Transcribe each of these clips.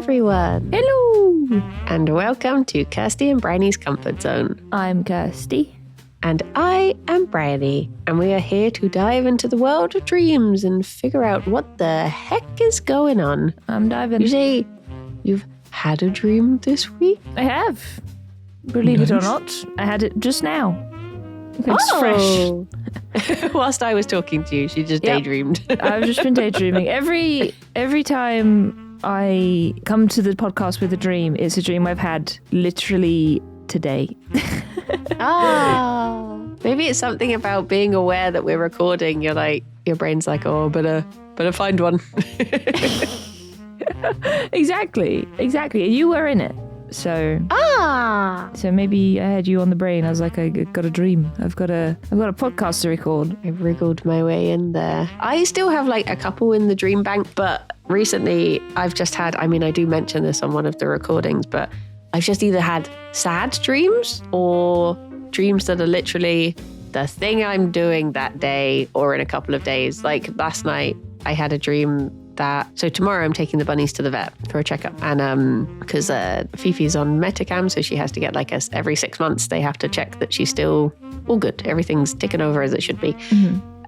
everyone. Hello. And welcome to Kirsty and Bryony's Comfort Zone. I'm Kirsty. And I am Bryony. And we are here to dive into the world of dreams and figure out what the heck is going on. I'm diving. You say you've had a dream this week? I have. Believe it or not, I had it just now. It's fresh. Whilst I was talking to you, she just daydreamed. I've just been daydreaming. Every time I come to the podcast with a dream, it's a dream I've had literally today. Maybe it's something about being aware that we're recording. You're like, your brain's like, oh, better find one. Exactly. You were in it. So maybe I had you on the brain. I was like, I got a dream. I've got a podcast to record. I wriggled my way in there. I still have like a couple in the dream bank, but recently I've just had, I do mention this on one of the recordings, but I've just either had sad dreams or dreams that are literally the thing I'm doing that day or in a couple of days. Like last night I had a dream so tomorrow I'm taking the bunnies to the vet for a checkup, and because Fifi's on Metacam, so she has to get every 6 months they have to check that she's still all good, everything's ticking over as it should be.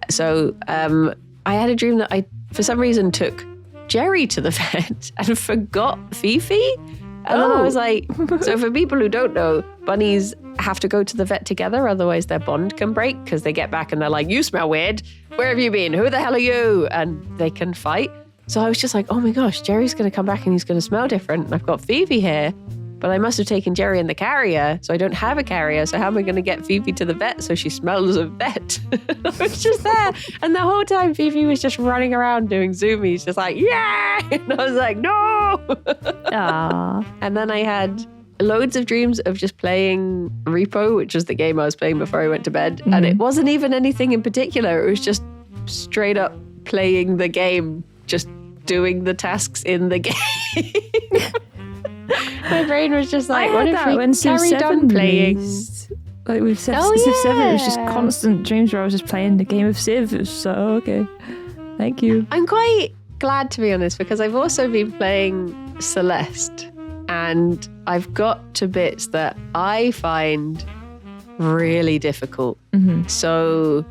So I had a dream that I for some reason took Jerry to the vet and forgot Fifi, and then I was like, so for people who don't know, bunnies have to go to the vet together, otherwise their bond can break, because they get back and they're like, you smell weird, where have you been, who the hell are you, and they can fight. So I was just like, oh my gosh, Jerry's going to come back and he's going to smell different. And I've got Fifi here, but I must have taken Jerry in the carrier. So I don't have a carrier. So how am I going to get Fifi to the vet so she smells of vet? I was just there. And the whole time Fifi was just running around doing zoomies, just like, yeah. And I was like, no. And then I had loads of dreams of just playing Repo, which was the game I was playing before I went to bed. And it wasn't even anything in particular. It was just straight up playing the game, just doing the tasks in the game. My brain was just like, what if we carried on playing? Like with Civ 7, it was just constant dreams where I was just playing the game of Civ. It was so okay. Thank you. I'm quite glad, to be honest, because I've also been playing Celeste, and I've got to bits that I find really difficult. So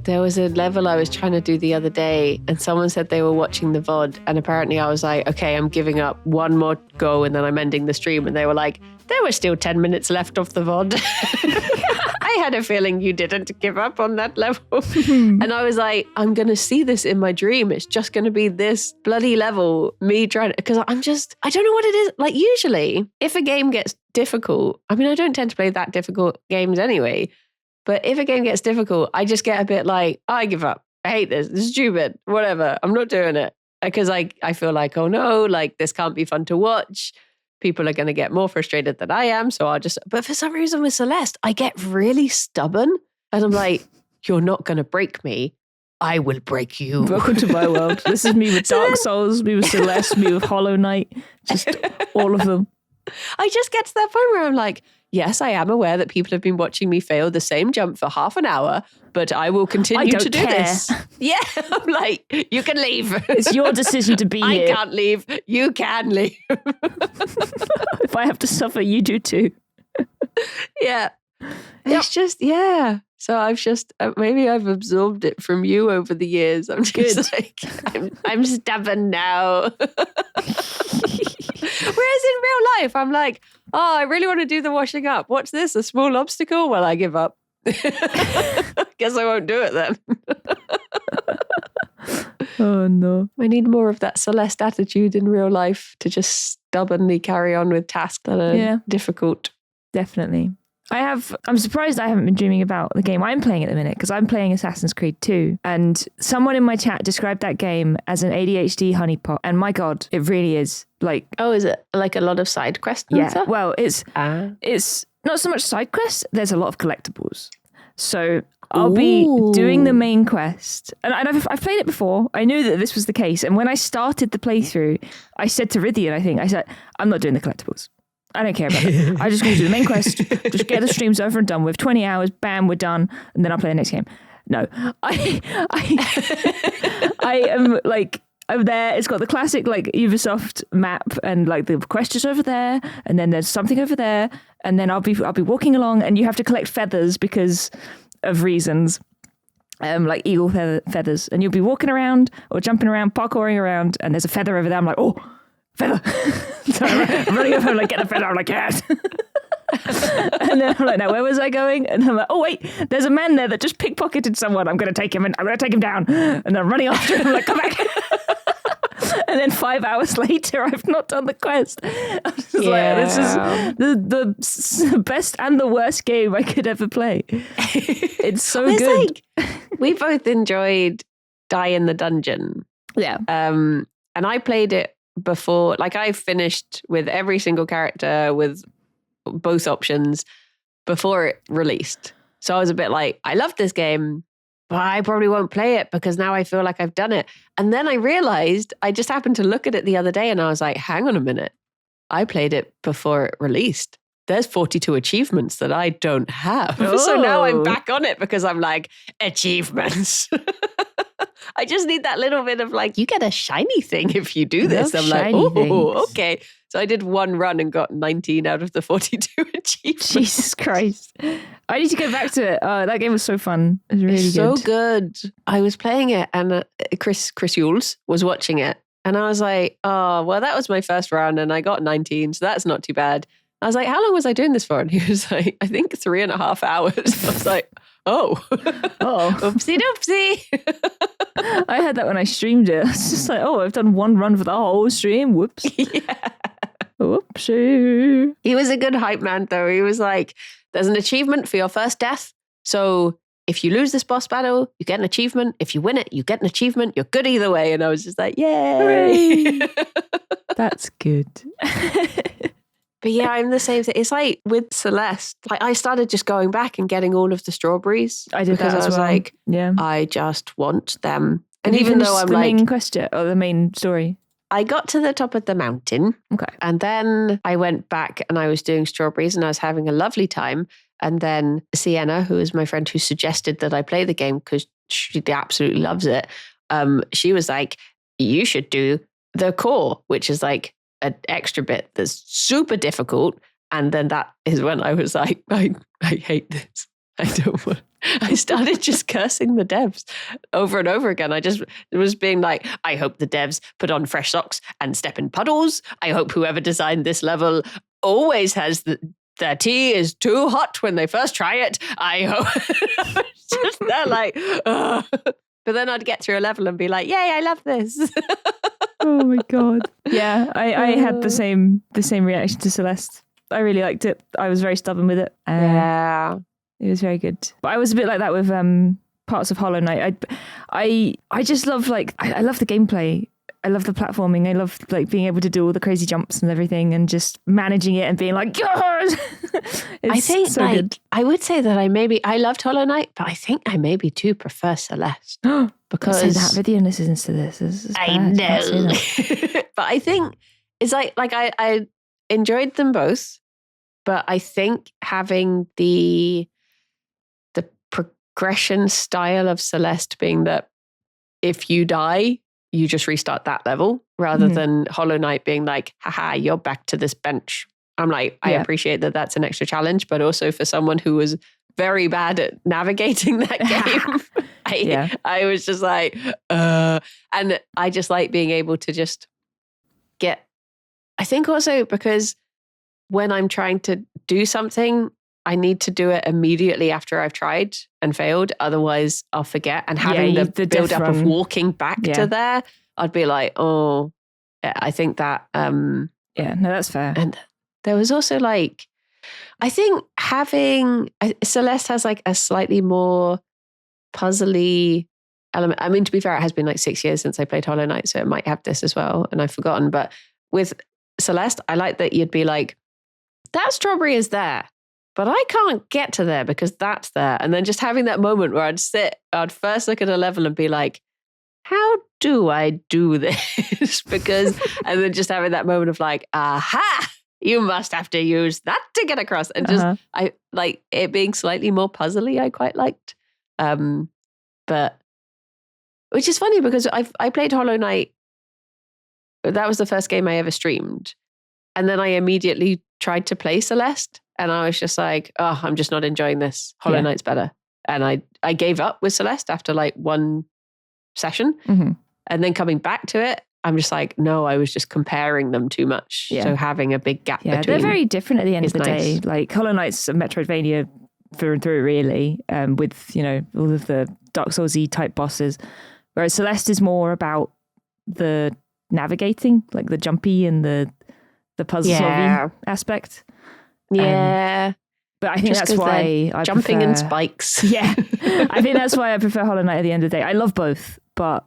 there was a level I was trying to do the other day, and someone said they were watching the VOD, and apparently I was like, okay, I'm giving up, one more go, and then I'm ending the stream. And they were like, there were still 10 minutes left of the VOD. I had a feeling you didn't give up on that level. And I was like, I'm going to see this in my dream. It's just going to be this bloody level, me trying to, because I don't know what it is. Like usually, if a game gets difficult, I don't tend to play that difficult games anyway. But if a game gets difficult, I just get a bit like, I give up. I hate this. This is stupid. Whatever. I'm not doing it. Because I feel like, oh no, like this can't be fun to watch. People are going to get more frustrated than I am. So but for some reason with Celeste, I get really stubborn. And I'm like, you're not going to break me. I will break you. Welcome to my world. This is me with Dark Souls, me with Celeste, me with Hollow Knight. Just all of them. I just get to that point where I'm like, yes, I am aware that people have been watching me fail the same jump for half an hour, but I will continue to do this. Yeah, I'm like, you can leave. It's your decision to be here. I can't leave. You can leave. If I have to suffer, you do too. Yeah. It's just, yeah. So I've just, maybe I've absorbed it from you over the years. I'm just like, I'm stubborn now. Whereas in real life, I'm like, oh, I really want to do the washing up. What's this? A small obstacle? Well, I give up. Guess I won't do it then. Oh, no. I need more of that Celeste attitude in real life to just stubbornly carry on with tasks that are difficult. Definitely. I'm surprised I haven't been dreaming about the game I'm playing at the minute, because I'm playing Assassin's Creed 2, and someone in my chat described that game as an ADHD honeypot, and my God, it really is. Like, oh, is it like a lot of side quests? Stuff? Well, it's not so much side quests. There's a lot of collectibles. So I'll be doing the main quest, and I've played it before. I knew that this was the case, and when I started the playthrough, I said to Rydian, I said, I'm not doing the collectibles. I don't care about it. I just want to do the main quest, just get the streams over and done with. 20 hours, bam, we're done, and then I'll play the next game. No, I am like, over there. It's got the classic like Ubisoft map, and like the quest is over there, and then there's something over there, and then I'll be walking along, and you have to collect feathers because of reasons. Like eagle feathers, and you'll be walking around or jumping around, parkouring around, and there's a feather over there. I'm like, oh, feather! So I'm running over, I'm like, get the feather. I'm like, yes. And then I'm like, now where was I going? And I'm like, oh wait, there's a man there that just pickpocketed someone. I'm going to take him, and I'm going to take him down. And I'm running after him. I'm like, come back. And then 5 hours later, I've not done the quest. I'm just like, this is the best and the worst game I could ever play. It's so good. Like, we both enjoyed Die in the Dungeon. Yeah. And I played it before. Like, I finished with every single character with both options before it released. So I was a bit like, I love this game, but I probably won't play it because now I feel like I've done it. And then I realized, I just happened to look at it the other day and I was like, hang on a minute. I played it before it released. There's 42 achievements that I don't have. Oh. So now I'm back on it because I'm like, achievements. I just need that little bit of like, you get a shiny thing if you do this. I'm like, oh, okay. So I did one run and got 19 out of the 42 achievements. Jesus Christ. I need to go back to it. Oh, that game was so fun. It was really good. So good. I was playing it and Chris Yules was watching it. And I was like, oh, well, that was my first run and I got 19. So that's not too bad. I was like, how long was I doing this for? And he was like, I think 3.5 hours. I was like, oh, oopsie doopsie. I had that when I streamed it. I was just like, oh, I've done one run for the whole stream. Whoops. Yeah. Whoopsie. He was a good hype man, though. He was like, there's an achievement for your first death. So if you lose this boss battle, you get an achievement. If you win it, you get an achievement. You're good either way. And I was just like, yay. That's good. But yeah, I'm the same thing. It's like with Celeste, like I started just going back and getting all of the strawberries. I did because that as I was well. like, yeah, I just want them. And have even though I'm the like, main question or the main story, I got to the top of the mountain. Okay. And then I went back and I was doing strawberries and I was having a lovely time. And then Sienna, who is my friend who suggested that I play the game because she absolutely loves it. She was like, you should do the core, which is like an extra bit that's super difficult. And then that is when I was like, I hate this. I don't want. I started just cursing the devs over and over again. I just was being like, I hope the devs put on fresh socks and step in puddles. I hope whoever designed this level always has their tea is too hot when they first try it. I hope. Just they're like, ugh. But then I'd get through a level and be like, yay, I love this. Oh my God. Yeah, I had the same reaction to Celeste. I really liked it. I was very stubborn with it. Yeah. It was very good. But I was a bit like that with parts of Hollow Knight. I just love I love the gameplay. I love the platforming. I love like being able to do all the crazy jumps and everything and just managing it and being like, yes! I think so good. I would say that I loved Hollow Knight, but I think I maybe do prefer Celeste. Because say that video listens to this. I know. But I think it's like I enjoyed them both, but I think having the progression style of Celeste being that if you die, you just restart that level rather than Hollow Knight being like, haha, you're back to this bench. I'm like, I appreciate that that's an extra challenge, but also for someone who was very bad at navigating that game, I was just like, and I just like being able to just get, I think also because when I'm trying to do something, I need to do it immediately after I've tried and failed. Otherwise, I'll forget. And having the build up of walking back to there, I'd be like, oh, I think that. No, that's fair. And there was also like, I think having Celeste has like a slightly more puzzly element. I mean, to be fair, it has been like 6 years since I played Hollow Knight, so it might have this as well. And I've forgotten. But with Celeste, I like that you'd be like, that strawberry is there. But I can't get to there because that's there. And then just having that moment where I'd first look at a level and be like, how do I do this? And then just having that moment of like, aha, you must have to use that to get across. And just, I like it being slightly more puzzly, I quite liked. But which is funny because I played Hollow Knight that was the first game I ever streamed. And then I immediately tried to play Celeste. And I was just like, oh, I'm just not enjoying this. Hollow Knight's better. And I gave up with Celeste after like one session. Mm-hmm. And then coming back to it, I'm just like, no, I was just comparing them too much. So having a big gap between. They're very different at the end of the nice. day. Like Hollow Knight's a Metroidvania through and through, really, with, all of the Dark Souls-y type bosses. Whereas Celeste is more about the navigating, like the jumpy and the puzzle solving aspect. Yeah. But I think that's why I jumping prefer, in spikes. Yeah. I think that's why I prefer Hollow Knight at the end of the day. I love both, but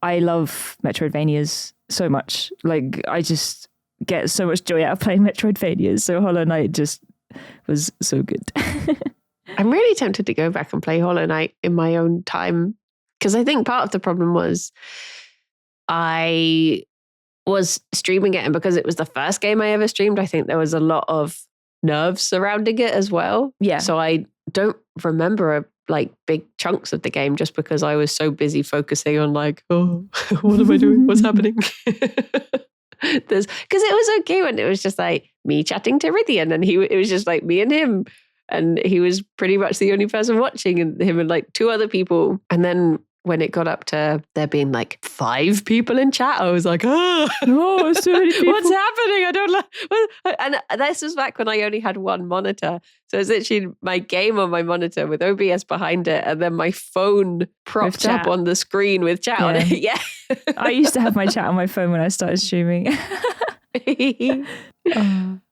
I love Metroidvanias so much. Like, I just get so much joy out of playing Metroidvanias. So Hollow Knight just was so good. I'm really tempted to go back and play Hollow Knight in my own time. Because I think part of the problem was I was streaming it, and because it was the first game I ever streamed, I think there was a lot of nerves surrounding it as well. Yeah. So I don't remember like big chunks of the game just because I was so busy focusing on like, oh, what am I doing? What's happening? Because it was okay when it was just like me chatting to Rythian, and it was just like me and him. And he was pretty much the only person watching, and him and like two other people. And then when it got up to there being like 5 people in chat, I was like, oh, so many people. What's happening? I don't know. And this was back when I only had one monitor. So it's literally my game on my monitor with OBS behind it, and then my phone propped up on the screen with chat on it. Yeah. I used to have my chat on my phone when I started streaming.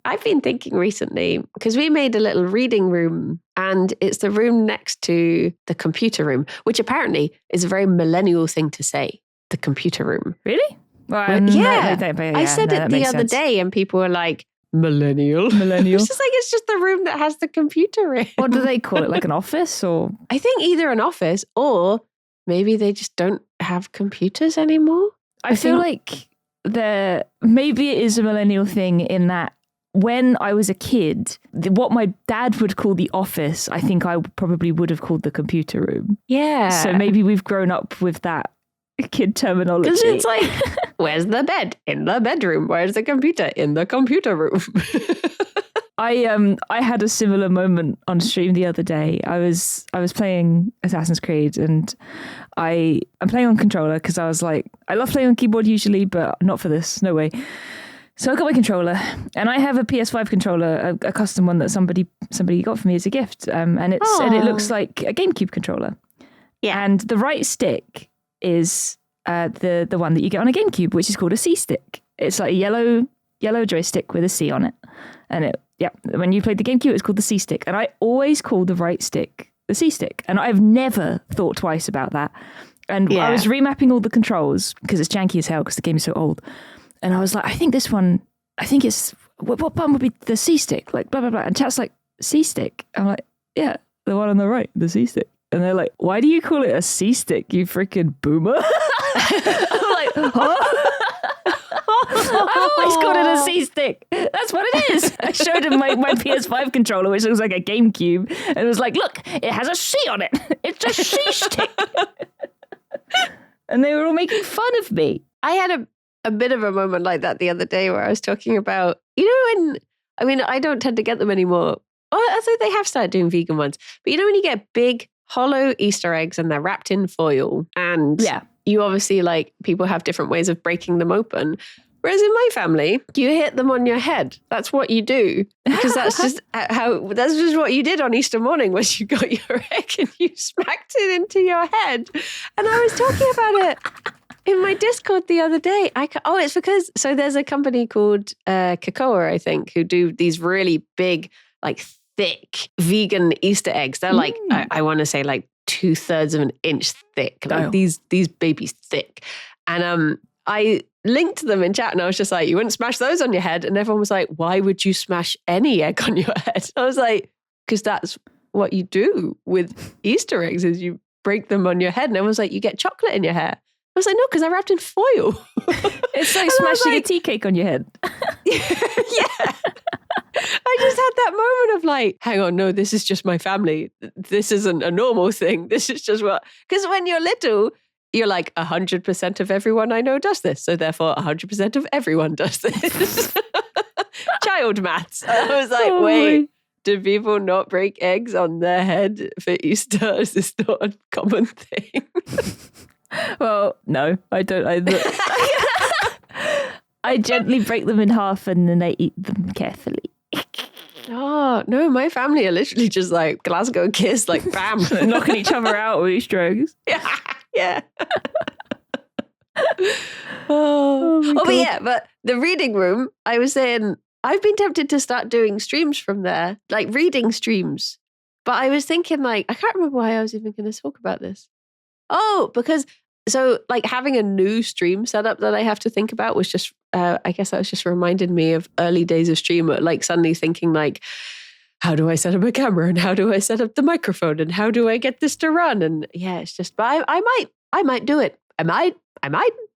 I've been thinking recently, because we made a little reading room, and it's the room next to the computer room, which apparently is a very millennial thing to say, the computer room. Really? Well, I said it the other day, and people were like, millennial. It's just like, it's just the room that has the computer in. What do they call it? Like an office? Or I think either an office, or maybe they just don't have computers anymore. I feel like maybe it is a millennial thing in that when I was a kid, what my dad would call the office, I think I probably would have called the computer room. Yeah. So maybe we've grown up with that kid terminology. Because it's like, where's the bed? In the bedroom. Where's the computer? In the computer room. I had a similar moment on stream the other day. I was playing Assassin's Creed, and I'm playing on controller because I was like, I love playing on keyboard usually, but not for this, no way. So I got my controller, and I have a PS5 controller, a custom one that somebody got for me as a gift, and it looks like a GameCube controller. Yeah, and the right stick is the one that you get on a GameCube, which is called a C stick. It's like a yellow joystick with a C on it, and when you played the GameCube, it's called the C stick, and I always call the right stick the C stick, and I've never thought twice about that. And I was remapping all the controls because it's janky as hell because the game is so old. And I was like, I think it's, what button would be the C stick? Like, blah, blah, blah. And chat's like, C stick? I'm like, yeah, the one on the right, the C stick. And they're like, why do you call it a C stick, you freaking boomer? I'm like, huh? I've always called it a C stick. That's what it is. I showed him my PS5 controller, which looks like a GameCube. And it was like, look, it has a C on it. It's a C stick. And they were all making fun of me. I had a bit of a moment like that the other day where I was talking about, I don't tend to get them anymore. I think they have started doing vegan ones. But when you get big hollow Easter eggs and they're wrapped in foil, and you obviously, like, people have different ways of breaking them open. Whereas in my family, you hit them on your head. That's what you do. Because that's just what you did on Easter morning, was you got your egg and you smacked it into your head. And I was talking about it in my Discord the other day. It's because, so there's a company called Cocoa, I think, who do these really big, like thick vegan Easter eggs. They're like, I want to say like 2/3 of an inch thick. Like these babies thick. And I linked them in chat, and I was just like, you wouldn't smash those on your head. And everyone was like, why would you smash any egg on your head? I was like, because that's what you do with Easter eggs, is you break them on your head. And everyone was like, you get chocolate in your hair. I was like, no, because I wrapped in foil. It's like smashing a tea cake on your head. Yeah. I just had that moment of like, hang on, no, this is just my family. This isn't a normal thing. This is just what, because when you're little, you're like 100% of everyone I know does this. So therefore 100% of everyone does this. Child maths. I was like, wait, do people not break eggs on their head for Easter? Is this not a common thing? Well, no, I don't either. I gently break them in half and then I eat them carefully. Oh, no, my family are literally just like Glasgow kiss, like bam. Knocking each other out with Easter eggs. Yeah. Oh, God. but yeah, but the reading room, I was saying, I've been tempted to start doing streams from there, like reading streams. But I was thinking like, I can't remember why I was even going to talk about this. Oh, because so like having a new stream setup that I have to think about was just, I guess that was just reminded me of early days of stream, like suddenly thinking like, how do I set up a camera and how do I set up the microphone and how do I get this to run? And yeah, it's just, but I might do it. I might.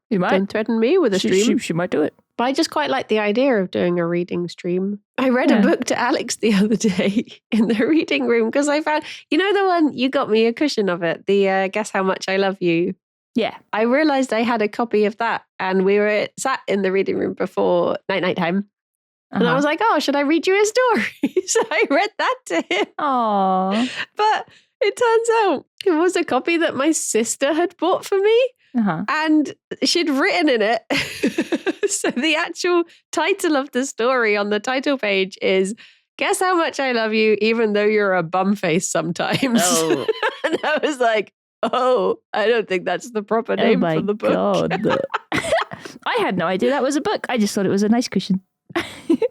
You might. Don't threaten me with a stream. She might do it. But I just quite like the idea of doing a reading stream. I read a book to Alex the other day in the reading room because I found, you know, the one you got me a cushion of it, the Guess How Much I Love You. Yeah. I realized I had a copy of that and we were sat in the reading room before night time. And I was like, oh, should I read you a story? So I read that to him. Aww. But it turns out it was a copy that my sister had bought for me. And she'd written in it. So the actual title of the story on the title page is Guess How Much I Love You, Even Though You're a Bumface Sometimes. Oh. And I was like, oh, I don't think that's the proper name for the book. God. I had no idea that was a book. I just thought it was a nice cushion.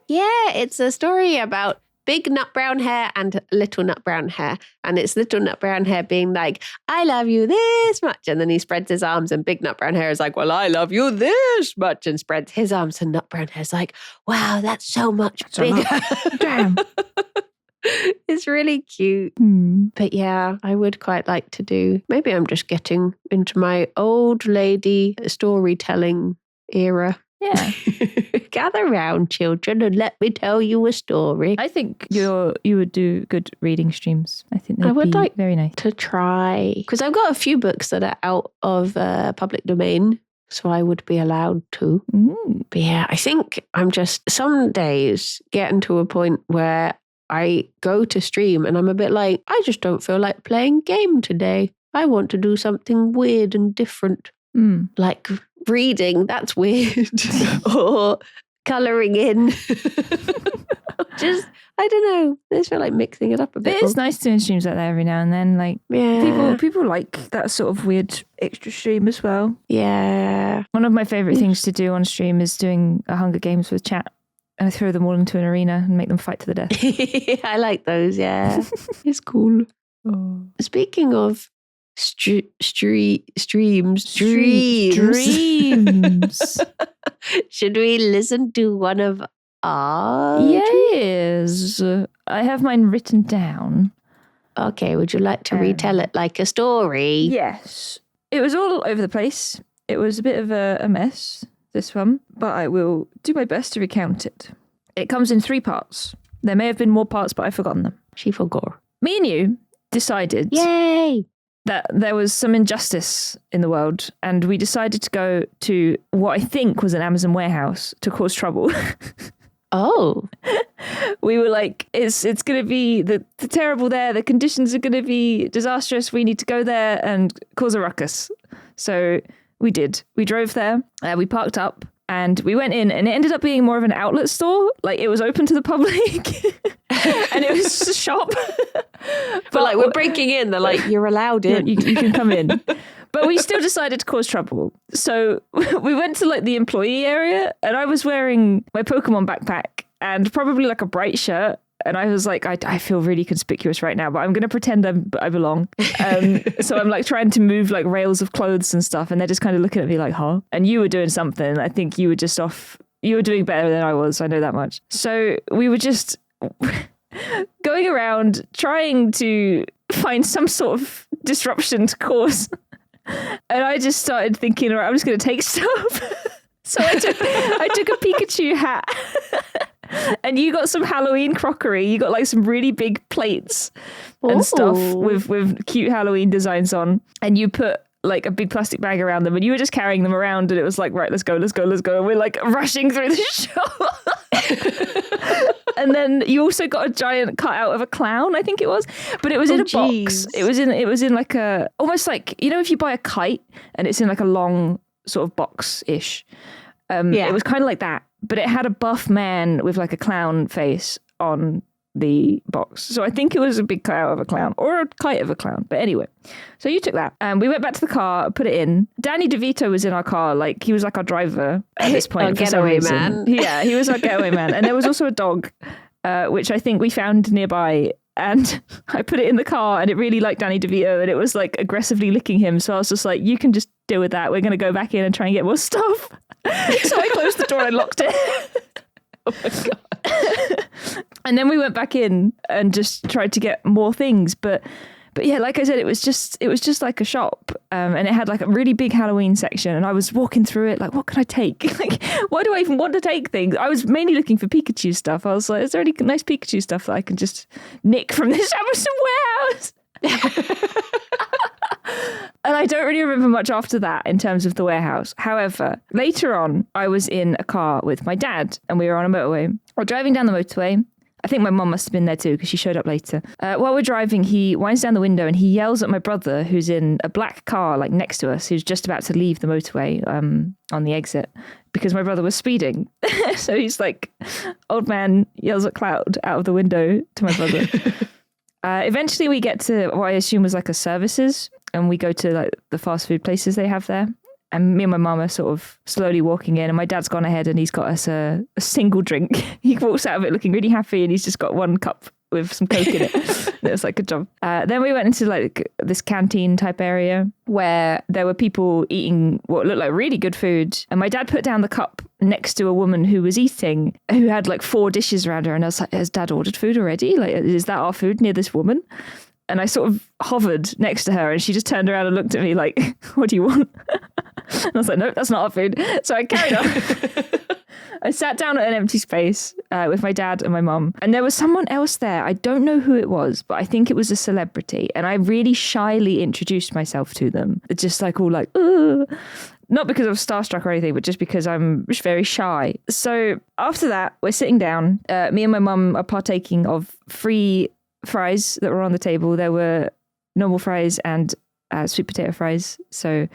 Yeah, it's a story about big nut brown hair and little nut brown hair. And it's little nut brown hair being like, I love you this much. And then he spreads his arms and big nut brown hair is like, well, I love you this much. And spreads his arms and nut brown hair is like, wow, that's so much bigger. Damn. It's really cute. But yeah, I would quite like to do, maybe I'm just getting into my old lady storytelling era. Yeah. Gather round, children, and let me tell you a story. I think you would do good reading streams. I think I would be like very nice to try, because I've got a few books that are out of public domain, so I would be allowed to. But yeah, I think I'm just some days getting to a point where I go to stream and I'm a bit like, I just don't feel like playing game today. I want to do something weird and different. Like reading, that's weird. Or colouring in. Just, I don't know. I just feel like mixing it up a bit. It is nice doing streams like that every now and then. Like, yeah. people like that sort of weird extra stream as well. Yeah. One of my favourite things to do on stream is doing a Hunger Games with chat. And I throw them all into an arena and make them fight to the death. I like those, yeah. It's cool. Oh. Speaking of dreams. Should we listen to one of our Yes. I have mine written down. Okay, would you like to retell it like a story? Yes. It was all over the place. It was a bit of a mess, this one, but I will do my best to recount it. It comes in 3 parts. There may have been more parts, but I've forgotten them. She forgot. Me and you decided that there was some injustice in the world, and we decided to go to what I think was an Amazon warehouse to cause trouble. Oh. We were like, it's going to be the terrible there. The conditions are going to be disastrous. We need to go there and cause a ruckus. So we did. We drove there. We parked up and we went in, and it ended up being more of an outlet store. Like, it was open to the public and it was a shop. But like, we're breaking in. They're like, you're allowed in. You can come in. But we still decided to cause trouble. So we went to like the employee area, and I was wearing my Pokemon backpack and probably like a bright shirt. And I was like, I feel really conspicuous right now, but I'm going to pretend I belong. So I'm like trying to move like rails of clothes and stuff. And they're just kind of looking at me like, huh? And you were doing something. I think you were just off. You were doing better than I was. I know that much. So we were just going around trying to find some sort of disruption to cause. And I just started thinking, all right, I'm just going to take stuff. So I took a Pikachu hat. And you got some Halloween crockery. You got like some really big plates and stuff with cute Halloween designs on. And you put like a big plastic bag around them, and you were just carrying them around, and it was like, right, let's go. And we're like rushing through the shop. And then you also got a giant cutout of a clown, I think it was, but it was in a box. It was in like a, almost like, you know, if you buy a kite and it's in like a long sort of box-ish. It was kind of like that, but it had a buff man with like a clown face on the box. So I think it was a big cutout of a clown or a kite of a clown. But anyway, so you took that and we went back to the car, put it in. Danny DeVito was in our car. Like he was like our driver at this point. Our getaway man. Yeah, he was our getaway man. And there was also a dog, which I think we found nearby. And I put it in the car and it really liked Danny DeVito and it was like aggressively licking him. So I was just like, you can just deal with that. We're going to go back in and try and get more stuff. So I closed the door and locked it. Oh my God. And then we went back in and just tried to get more things. But yeah, like I said, it was just like a shop. And it had like a really big Halloween section. And I was walking through it like, what can I take? Like, why do I even want to take things? I was mainly looking for Pikachu stuff. I was like, is there any nice Pikachu stuff that I can just nick from this Amazon warehouse? And I don't really remember much after that in terms of the warehouse. However, later on, I was in a car with my dad and we were on a motorway. We're driving down the motorway. I think my mum must have been there too because she showed up later. While we're driving, he winds down the window and he yells at my brother who's in a black car like next to us, who's just about to leave the motorway on the exit because my brother was speeding. So he's like, old man yells at Cloud out of the window to my brother. Eventually we get to what I assume was like a services and we go to like the fast food places they have there. And me and my mum are sort of slowly walking in and my dad's gone ahead and he's got us a single drink. He walks out of it looking really happy and he's just got one cup with some Coke in it. And it was like, good job. Then we went into like this canteen type area where there were people eating what looked like really good food. And my dad put down the cup next to a woman who was eating, who had like 4 dishes around her. And I was like, has Dad ordered food already? Like, is that our food near this woman? And I sort of hovered next to her and she just turned around and looked at me like, what do you want? And I was like, nope, that's not our food. So I carried on. I sat down at an empty space with my dad and my mum. And there was someone else there. I don't know who it was, but I think it was a celebrity. And I really shyly introduced myself to them. Just like all like, ugh. Not because I was starstruck or anything, but just because I'm just very shy. So after that, we're sitting down. Me and my mum are partaking of free fries that were on the table. There were normal fries and sweet potato fries. So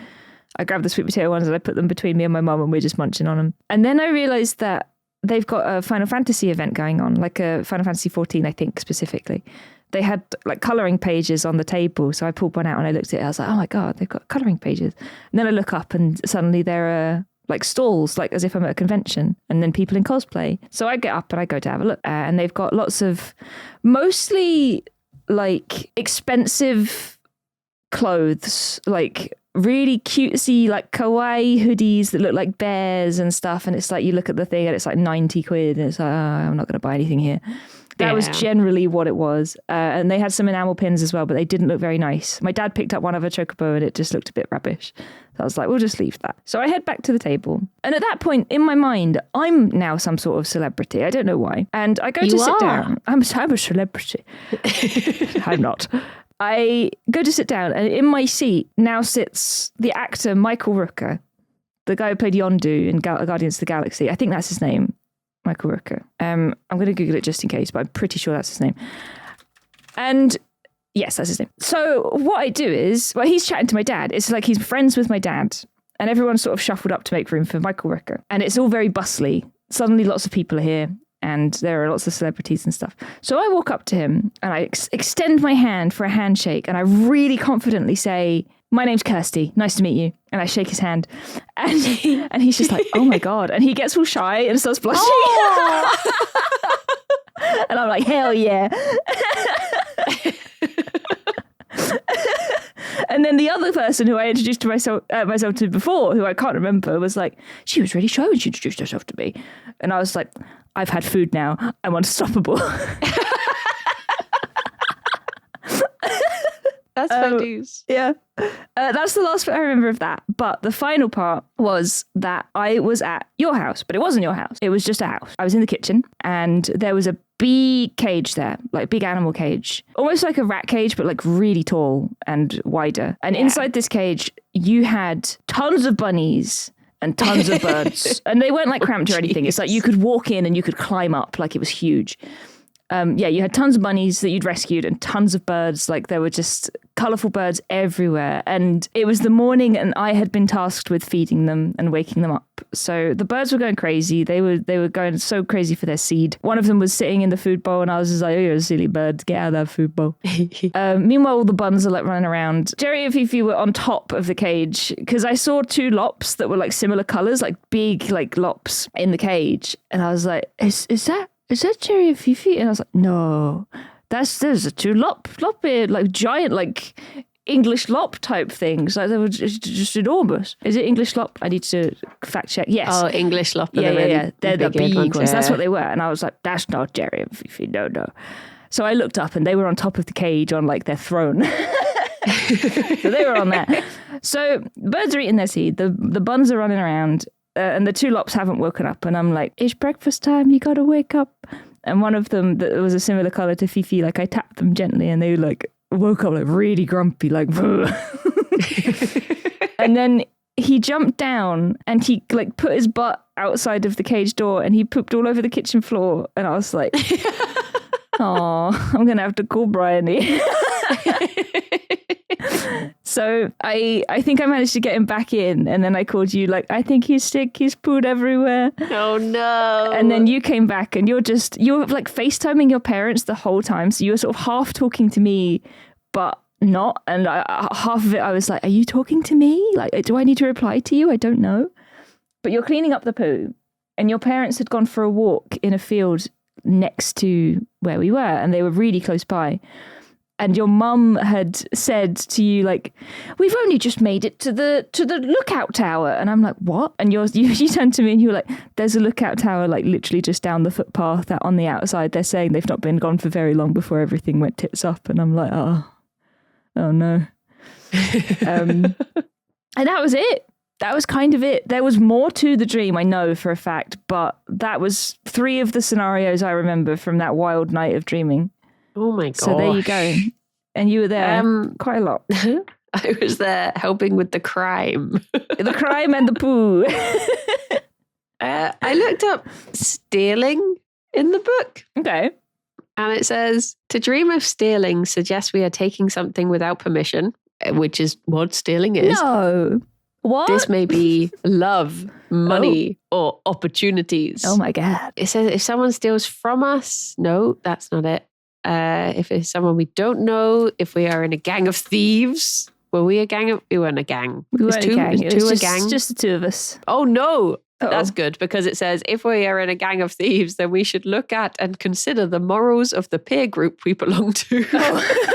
I grabbed the sweet potato ones and I put them between me and my mum and we're just munching on them. And then I realized that they've got a Final Fantasy event going on, like a Final Fantasy 14, I think specifically. They had like colouring pages on the table. So I pulled one out and I looked at it. I was like, oh my God, they've got colouring pages. And then I look up and suddenly there are like stalls, like as if I'm at a convention, and then people in cosplay. So I get up and I go to have a look, and they've got lots of mostly like expensive clothes, like really cutesy, like kawaii hoodies that look like bears and stuff. And it's like, you look at the thing and it's like 90 quid and it's like, oh, I'm not going to buy anything here. That was generally what it was. And they had some enamel pins as well, but they didn't look very nice. My dad picked up one of a chocobo and it just looked a bit rubbish. So I was like, we'll just leave that. So I head back to the table. And at that point in my mind, I'm now some sort of celebrity. I don't know why. And I go to sit down. I'm a celebrity. I'm not. I go to sit down and in my seat now sits the actor Michael Rooker, the guy who played Yondu in Guardians of the Galaxy. I think that's his name. Michael Rooker. I'm going to Google it just in case, but I'm pretty sure that's his name. And yes, that's his name. So what I do is, well, he's chatting to my dad. It's like he's friends with my dad. And everyone's sort of shuffled up to make room for Michael Rooker. And it's all very bustly. Suddenly lots of people are here. And there are lots of celebrities and stuff. So I walk up to him and I extend my hand for a handshake. And I really confidently say, my name's Kirsty. Nice to meet you. And I shake his hand. And he's just like, oh my God. And he gets all shy and starts blushing. Oh! And I'm like, hell yeah. And then the other person who I introduced to myself to before, who I can't remember, was like, she was really shy when she introduced herself to me. And I was like, I've had food now. I'm unstoppable. That's my news. Yeah. That's the last bit I remember of that. But the final part was that I was at your house, but it wasn't your house. It was just a house. I was in the kitchen and there was a bee cage there, like big animal cage, almost like a rat cage, but like really tall and wider. And inside this cage, you had tons of bunnies and tons of birds. And they weren't like cramped or anything. It's like you could walk in and you could climb up, like it was huge. You had tons of bunnies that you'd rescued and tons of birds. Like there were just colourful birds everywhere. And it was the morning and I had been tasked with feeding them and waking them up. So the birds were going crazy. They were going so crazy for their seed. One of them was sitting in the food bowl and I was just like, oh, you're a silly bird. Get out of that food bowl. Meanwhile, all the buns are like running around. Jerry and Fifi were on top of the cage because I saw two lops that were like similar colours, like big like lops in the cage. And I was like, is that Jerry and Fifi? And I was like, no, there's a two lop here, like giant, like English lop type things. Like they were just enormous. Is it English lop? I need to fact check. Yes. Oh, English lop. Yeah. They're the big ones. That's what they were. And I was like, that's not Jerry and Fifi. No. So I looked up and they were on top of the cage on like their throne. So they were on there. So birds are eating their seed. The buns are running around. And the two lops haven't woken up. And I'm like, it's breakfast time. You got to wake up. And one of them that was a similar colour to Fifi, like I tapped them gently and they like woke up like really grumpy, like. And then he jumped down and he like put his butt outside of the cage door and he pooped all over the kitchen floor. And I was like, oh, I'm going to have to call Bryony. So I think I managed to get him back in and then I called you like, I think he's sick, he's pooed everywhere. Oh no. And then you came back and you're like FaceTiming your parents the whole time. So you were sort of half talking to me, but not. And half of it I was like, are you talking to me? Like, do I need to reply to you? I don't know. But you're cleaning up the poo and your parents had gone for a walk in a field next to where we were and they were really close by. And your mum had said to you, like, we've only just made it to the lookout tower. And I'm like, what? And you turned to me and you were like, there's a lookout tower, like literally just down the footpath that on the outside. They're saying they've not been gone for very long before everything went tits up. And I'm like, oh no. And that was it. That was kind of it. There was more to the dream, I know for a fact, but that was 3 of the scenarios I remember from that wild night of dreaming. Oh my god! So there you go. And you were there quite a lot. I was there helping with the crime. The crime and the poo. I looked up stealing in the book. Okay. And it says, to dream of stealing suggests we are taking something without permission, which is what stealing is. No. What? This may be love, money, or opportunities. Oh my God. It says if someone steals from us, no, that's not it. If it's someone we don't know, if we are in a gang of thieves. Were we a gang? We weren't a gang. We weren't a gang. It was just the 2 of us. Oh no. Uh-oh. That's good because it says if we are in a gang of thieves, then we should look at and consider the morals of the peer group we belong to. Oh.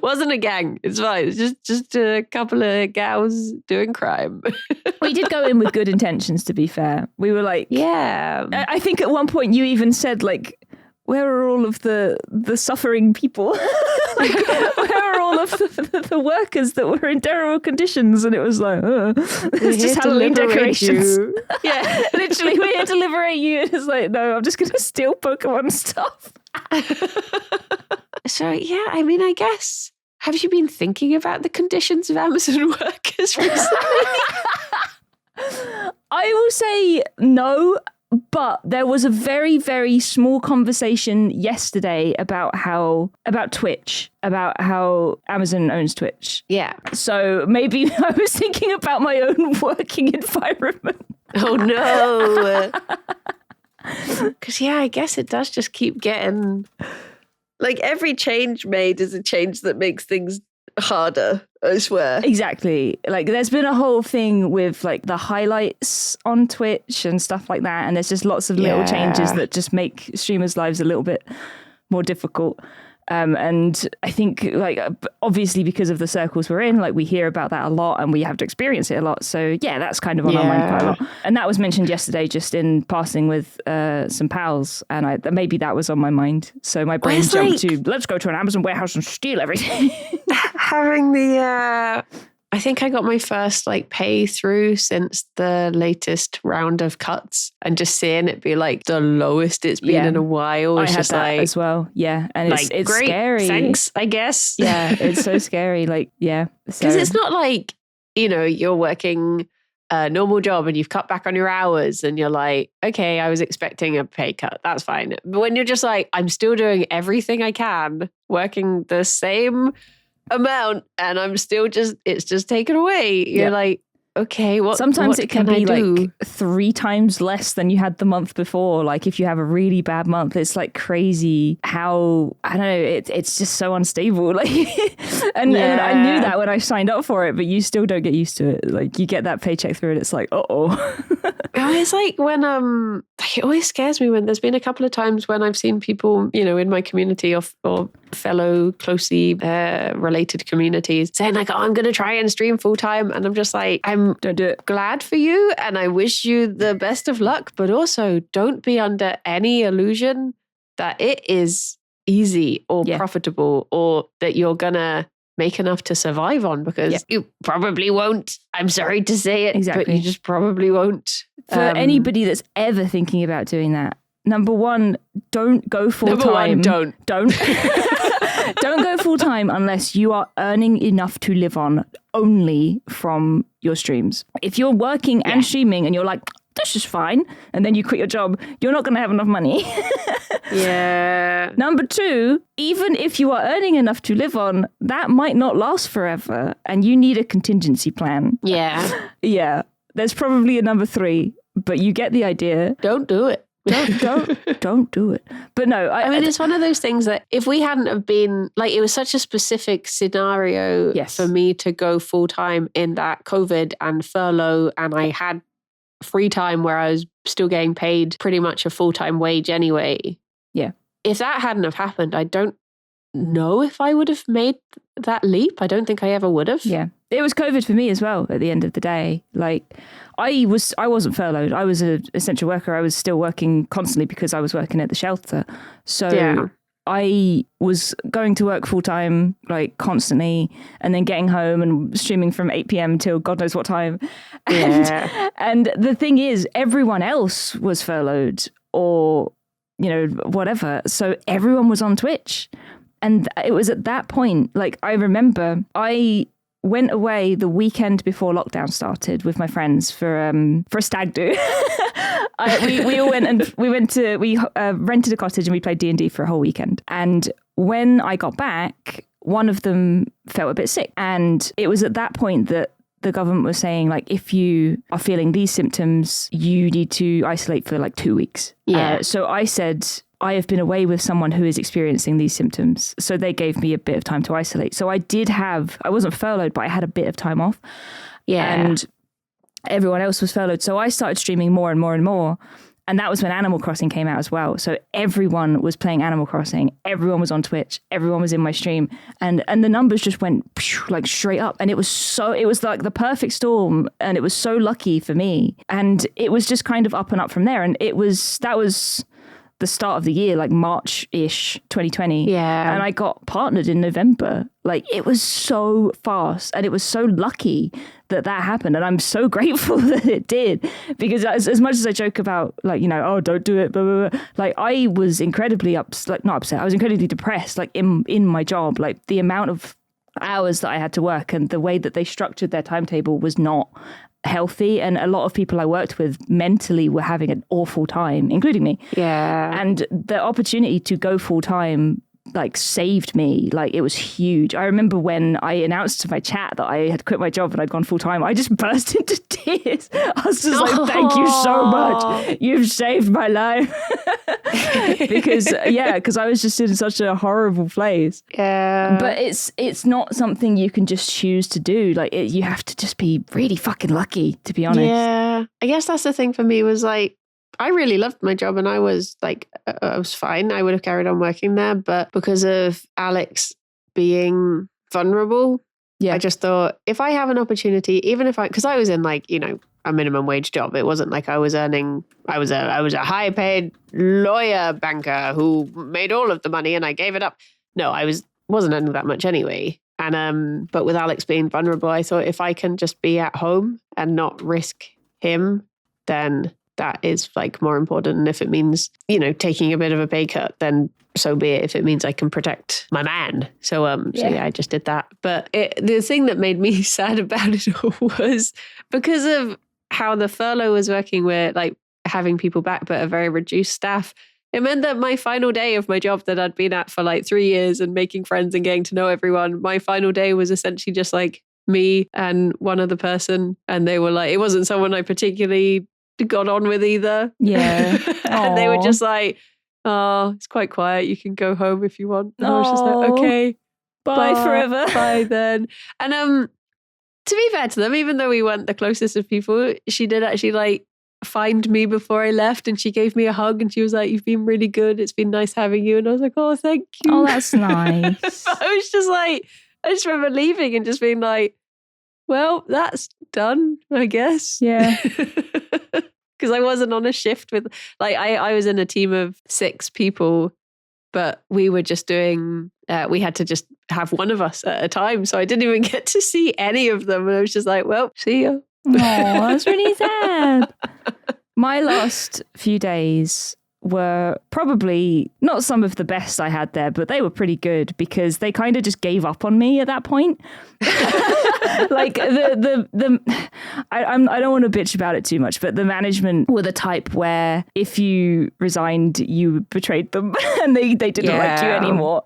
Wasn't a gang. It's fine. It's just a couple of gals doing crime. We did go in with good intentions, to be fair. We were like, yeah. I think at one point you even said like, where are all of the suffering people? Like, where are all of the workers that were in terrible conditions? And it was like, it's just Halloween decorations. Yeah, literally, we're here to liberate you. And it's like, no, I'm just going to steal Pokemon stuff. So, yeah, I mean, I guess, have you been thinking about the conditions of Amazon workers recently? I will say no. But there was a very, very small conversation yesterday about Twitch, about how Amazon owns Twitch. Yeah. So maybe I was thinking about my own working environment. Oh, no. Because, yeah, I guess it does just keep getting... Like, every change made is a change that makes things harder, I swear. Exactly. Like there's been a whole thing with like the highlights on Twitch and stuff like that, and there's just lots of little changes that just make streamers' lives a little bit more difficult. And I think like obviously because of the circles we're in, like we hear about that a lot and we have to experience it a lot. So yeah, that's kind of on our mind quite a lot. And that was mentioned yesterday just in passing with some pals, and maybe that was on my mind. So my brain jumped to let's go to an Amazon warehouse and steal everything. Having the I think I got my first like pay through since the latest round of cuts, and just seeing it be like the lowest it's been in a while. I had just that as well. Yeah. And like, it's great, scary. Thanks, I guess. Yeah. It's so scary. Like, yeah. Because it's not like, you're working a normal job and you've cut back on your hours and you're like, okay, I was expecting a pay cut. That's fine. But when you're just like, I'm still doing everything I can, working the same amount, and I'm still it's just taken away. You're like, okay, sometimes it can be do? like 3 times less than you had the month before. Like if you have a really bad month, it's like crazy how, I don't know, it's just so unstable. Like, and I knew that when I signed up for it, but you still don't get used to it. Like you get that paycheck through and it's like, It's like when it always scares me when there's been a couple of times when I've seen people, in my community or fellow closely related communities saying like, oh, I'm going to try and stream full time. And I'm just like, don't do it. Glad for you. And I wish you the best of luck, but also don't be under any illusion that it is easy or profitable or that you're going to make enough to survive on, because you probably won't. I'm sorry to say it, but you just probably won't. For anybody that's ever thinking about doing that, number one, don't go full time. Don't. Don't go full time unless you are earning enough to live on only from your streams. If you're working and streaming and you're like, this is fine, and then you quit your job, you're not going to have enough money. Yeah. Number two, even if you are earning enough to live on, that might not last forever, and you need a contingency plan. Yeah. Yeah. There's probably a number 3, but you get the idea. Don't do it. Don't do it. But no, I mean, it's one of those things that if we hadn't have been like, it was such a specific scenario for me to go full time in that COVID and furlough, and I had free time where I was still getting paid pretty much a full-time wage anyway. Yeah. If that hadn't have happened, I don't know if I would have made that leap. I don't think I ever would have. Yeah. It was COVID for me as well at the end of the day. Like I wasn't furloughed. I was an essential worker. I was still working constantly because I was working at the shelter. So I was going to work full time, like constantly, and then getting home and streaming from 8 p.m. till God knows what time. And the thing is, everyone else was furloughed or, whatever. So everyone was on Twitch. And it was at that point, like I remember I went away the weekend before lockdown started with my friends for a stag do. We all went and we rented a cottage and we played D&D for a whole weekend. And when I got back, one of them felt a bit sick. And it was at that point that the government was saying, like, if you are feeling these symptoms, you need to isolate for like 2 weeks. Yeah. So I said, I have been away with someone who is experiencing these symptoms. So they gave me a bit of time to isolate. So I wasn't furloughed, but I had a bit of time off. Yeah. And everyone else was furloughed. So I started streaming more and more and more. And that was when Animal Crossing came out as well. So everyone was playing Animal Crossing. Everyone was on Twitch. Everyone was in my stream. And the numbers just went like straight up. And it was like the perfect storm. And it was so lucky for me. And it was just kind of up and up from there. And that was the start of the year, like March-ish 2020. Yeah. And I got partnered in November. Like it was so fast and it was so lucky that happened. And I'm so grateful that it did, because as much as I joke about like, oh, don't do it, blah, blah, blah, like I was incredibly not upset. I was incredibly depressed, like in my job, like the amount of hours that I had to work and the way that they structured their timetable was not healthy, and a lot of people I worked with mentally were having an awful time, including me. Yeah. And the opportunity to go full time like saved me. Like it was huge. I remember when I announced to my chat that I had quit my job and I'd gone full time, I just burst into tears. I was just like, thank you so much. You've saved my life. because I was just in such a horrible place. Yeah. But it's not something you can just choose to do. Like you have to just be really fucking lucky, to be honest. Yeah. I guess that's the thing for me was like, I really loved my job and I was like, I was fine. I would have carried on working there. But because of Alex being vulnerable, I just thought if I have an opportunity, even if because I was in like, a minimum wage job. It wasn't like I was earning, I was a high paid lawyer banker who made all of the money and I gave it up. No, wasn't earning that much anyway. And but with Alex being vulnerable, I thought if I can just be at home and not risk him, then that is like more important. And if it means, taking a bit of a pay cut, then so be it. If it means I can protect my man. So I just did that. But the thing that made me sad about it all was because of how the furlough was working, where like having people back, but a very reduced staff. It meant that my final day of my job that I'd been at for like 3 years and making friends and getting to know everyone, my final day was essentially just like me and one other person. And they were like, it wasn't someone I particularly got on with either. Yeah. And they were just like, oh, it's quite quiet. You can go home if you want. And I was just like, okay, bye forever. Bye then. And to be fair to them, even though we weren't the closest of people, she did actually like find me before I left and she gave me a hug and she was like, you've been really good. It's been nice having you. And I was like, oh, thank you. Oh, that's nice. But I was just like, I just remember leaving and just being like, well, that's done, I guess. Yeah. Because I wasn't on a shift with, like, I was in a team of 6 people, but we were just doing, we had to just have one of us at a time. So I didn't even get to see any of them. And I was just like, well, see ya. Oh, that's really sad. My last few days were probably not some of the best I had there, but they were pretty good because they kind of just gave up on me at that point. Like I don't want to bitch about it too much, but the management were the type where if you resigned, you betrayed them and they didn't like you anymore.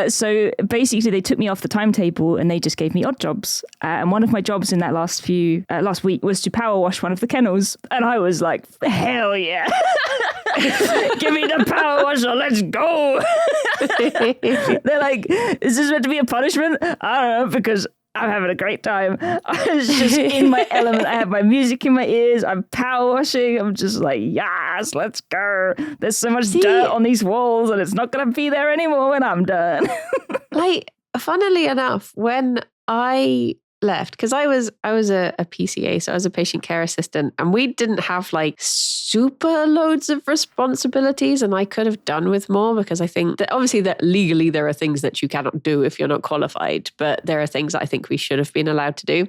So basically they took me off the timetable and they just gave me odd jobs. And one of my jobs in that last week was to power wash one of the kennels. And I was like, hell yeah. Give me the power washer, let's go. They're like, is this meant to be a punishment? I don't know, because I'm having a great time. I was just in my element. I have my music in my ears. I'm power washing. I'm just like, yes, let's go. There's so much dirt on these walls and it's not going to be there anymore when I'm done. Like, funnily enough, when I left, because I was a PCA, so I was a patient care assistant, and we didn't have like super loads of responsibilities, and I could have done with more because I think that obviously that legally there are things that you cannot do if you're not qualified, but there are things that I think we should have been allowed to do.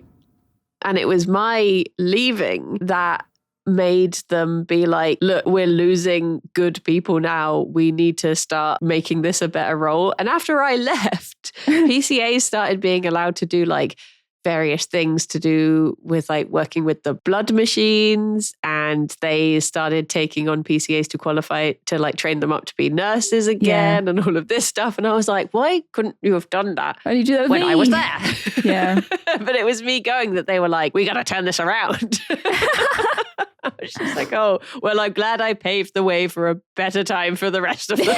And it was my leaving that made them be like, look, we're losing good people now. We need to start making this a better role. And after I left, PCAs started being allowed to do like various things to do with like working with the blood machines, and they started taking on PCAs to qualify to like train them up to be nurses again and all of this stuff. And I was like, why couldn't you have done that when you do that when I was there? Yeah. But it was me going that they were like, we got to turn this around. I was just like, oh, well, I'm glad I paved the way for a better time for the rest of them.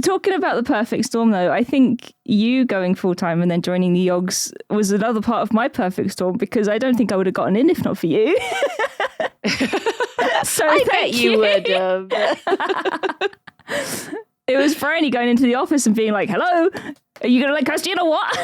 Talking about the perfect storm, though, I think you going full-time and then joining the Yogs was another part of my perfect storm, because I don't think I would have gotten in if not for you. So I bet you would have. It was Franny going into the office and being like, hello, are you going to let Kirsty in or what?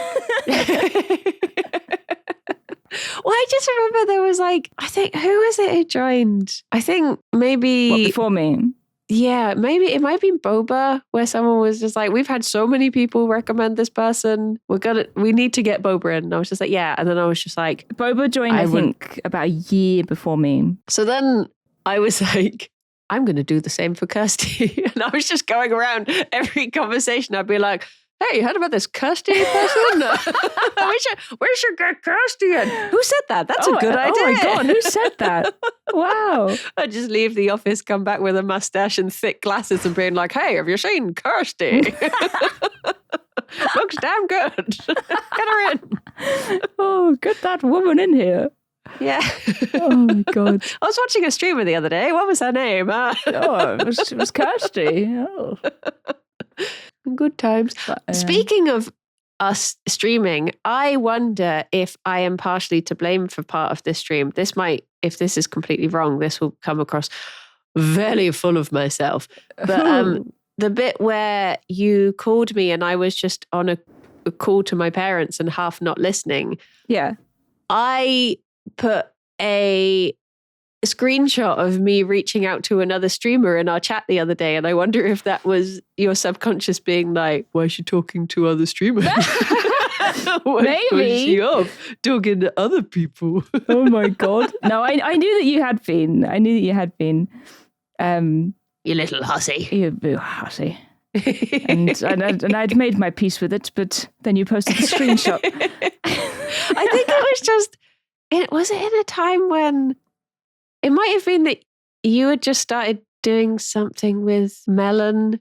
Well, I just remember there was like, I think, who was it who joined? I think maybe... What, before me? Yeah, maybe it might be Boba, where someone was just like, we've had so many people recommend this person. We need to get Boba in. And I was just like, yeah. And then I was just like... Boba joined, I think, about a year before me. So then I was like, I'm going to do the same for Kirsty. And I was just going around every conversation. I'd be like, hey, you heard about this Kirsty person? we should get Kirsty in. Who said that? That's a good idea. Oh my God, who said that? Wow. I just leave the office, come back with a mustache and thick glasses and being like, hey, have you seen Kirsty? Looks damn good. Get her in. Oh, get that woman in here. Yeah. Oh my God. I was watching a streamer the other day. What was her name? It was Kirsty. Oh. Good times. Speaking of us streaming, I wonder if I am partially to blame for part of this stream. This might, if this is completely wrong, this will come across very full of myself. But the bit where you called me and I was just on a call to my parents and half not listening. Yeah. I put a screenshot of me reaching out to another streamer in our chat the other day, and I wonder if that was your subconscious being like, why is she talking to other streamers? Maybe. Was she off talking to other people? Oh my God. No, I knew that you had been. I knew that you had been. You little hussy. You hussy. and I'd made my peace with it, but then you posted the screenshot. I think was it in a time when it might have been that you had just started doing something with Melon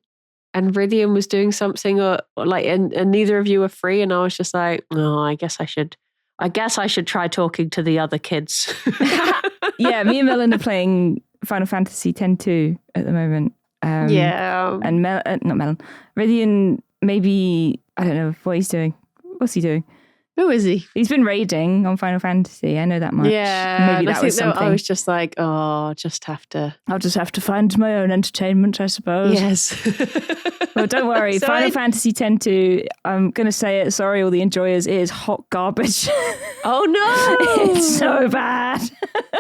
and Rydian was doing something or like, and neither of you were free. And I was just like, oh, I guess I should try talking to the other kids. Yeah. Me and Melon are playing Final Fantasy X-2 at the moment. Yeah. And not Melon. Rydian, maybe, I don't know what he's doing. What's he doing? Who is he? He's been raiding on Final Fantasy. I know that much. Yeah. Maybe that was something. I was just like, oh, I'll just have to find my own entertainment, I suppose. Yes. Well, don't worry. So Final Fantasy X-2, I'm going to say it. Sorry, all the enjoyers. It is hot garbage. Oh, no. It's so bad.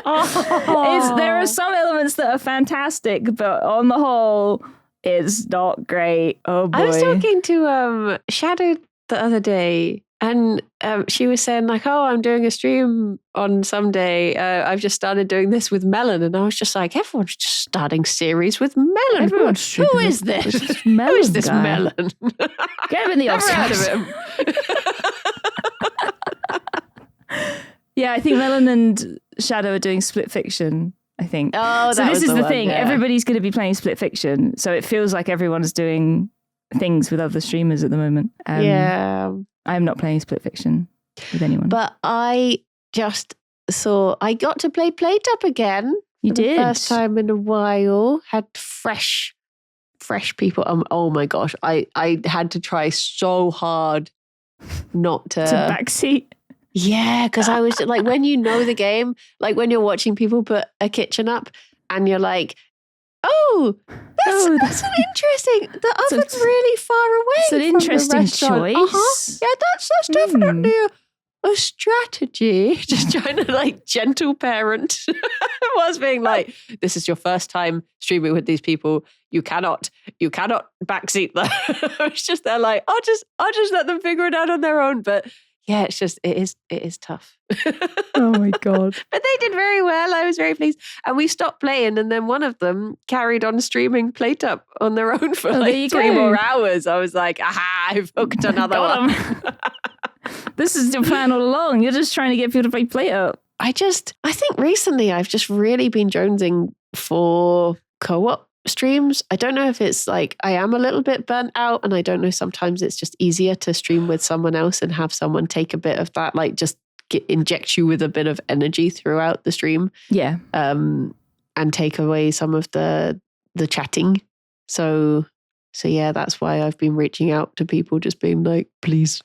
Oh. There are some elements that are fantastic, but on the whole, it's not great. Oh, boy. I was talking to Shadow the other day, and she was saying like, oh, I'm doing a stream on someday. I've just started doing this with Melon. And I was just like, everyone's just starting series with Melon. Who is this? Melon Who is this guy? Melon? Get him in the Never heard Oscars. of him. Yeah, I think Melon and Shadow are doing Split Fiction, I think. Oh, so that this was is the one, thing. yeah. Everybody's going to be playing Split Fiction. So it feels like everyone's doing things with other streamers at the moment. Yeah. I'm not playing Split Fiction with anyone. But I just thought I got to play Plate Up again. You for the did. first time in a while. Had fresh people. Oh my gosh. I had to try so hard not to backseat. Yeah, because I was like, when you know the game, like when you're watching people put a kitchen up and you're like, oh, that's an interesting. The oven's really far away. It's an from interesting the restaurant. choice. Yeah, that's definitely a strategy. Just trying to like gentle parent. Was being like, this is your first time streaming with these people. You cannot backseat them. It's just they're like, I'll just let them figure it out on their own. But yeah, it's just it is tough. Oh my God. But they did very well. I was very pleased. And we stopped playing, and then one of them carried on streaming Plate Up on their own for like 3 more hours. I was like, aha, I've hooked another one. This is your plan all along. You're just trying to get people to play Plate Up. I think recently I've just really been jonesing for co-op streams. I don't know if it's like I am a little bit burnt out, and I don't know, sometimes it's just easier to stream with someone else and have someone take a bit of that, like just inject you with a bit of energy throughout the stream. Yeah. And take away some of the chatting. So yeah, that's why I've been reaching out to people, just being like, please.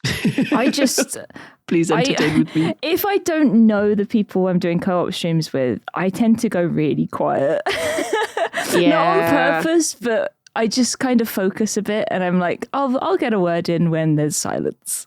Please entertain with me. If I don't know the people I'm doing co-op streams with, I tend to go really quiet. Yeah. Not on purpose, but I just kind of focus a bit, and I'm like, I'll get a word in when there's silence.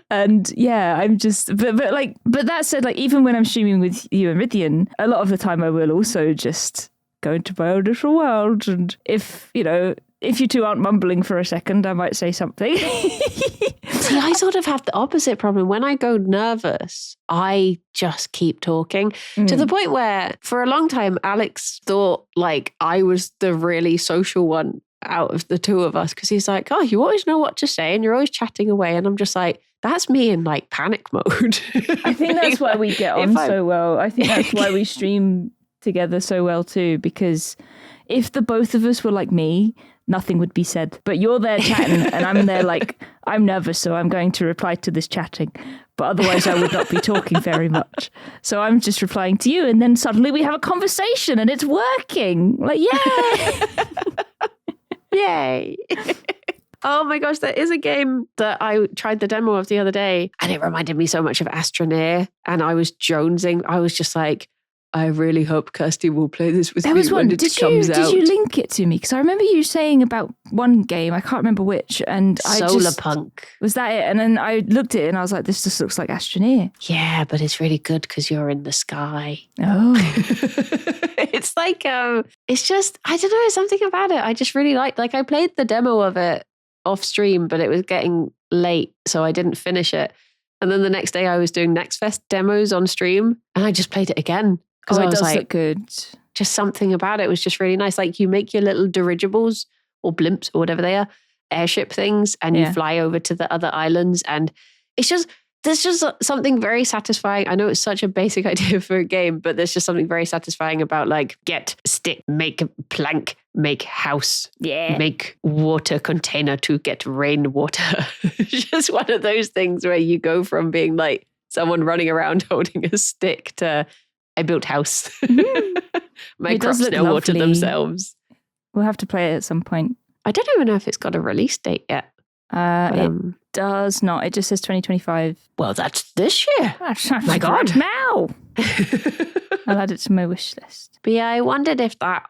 And yeah, I'm just, but that said, like even when I'm streaming with you and Rydian, a lot of the time I will also just go into my own little world, and if you two aren't mumbling for a second, I might say something. See, I sort of have the opposite problem. When I go nervous, I just keep talking to the point where for a long time, Alex thought like I was the really social one out of the two of us, because he's like, oh, you always know what to say and you're always chatting away. And I'm just like, that's me in like panic mode. I think that's why we get on so well. I think that's why we stream together so well too, because if the both of us were like me, nothing would be said. But you're there chatting and I'm there like, I'm nervous, so I'm going to reply to this chatting. But otherwise I would not be talking very much. So I'm just replying to you, and then suddenly we have a conversation and it's working. Like, yay! Yay. Oh my gosh, there is a game that I tried the demo of the other day and it reminded me so much of Astroneer. And I was jonesing. I was just like, I really hope Kirsty will play this with me when it comes out. Did you link it to me? Because I remember you saying about one game, I can't remember which, and Solar Punk. Was that it? And then I looked at it and I was like, this just looks like Astroneer. Yeah, but it's really good because you're in the sky. Oh. It's like, it's just, I don't know, something about it. I just really like I played the demo of it off stream, but it was getting late, so I didn't finish it. And then the next day I was doing Next Fest demos on stream and I just played it again. Because it does look good. Just something about it was just really nice. Like you make your little dirigibles or blimps or whatever they are, airship things, and you fly over to the other islands. And there's just something very satisfying. I know it's such a basic idea for a game, but there's just something very satisfying about like get stick, make a plank, make house, make water container to get rainwater. Just one of those things where you go from being like someone running around holding a stick to I built house. My crops now water themselves. We'll have to play it at some point. I don't even know if it's got a release date yet. It does not. It just says 2025. Well, that's this year. My God. Now. I'll add it to my wish list. But yeah, I wondered if that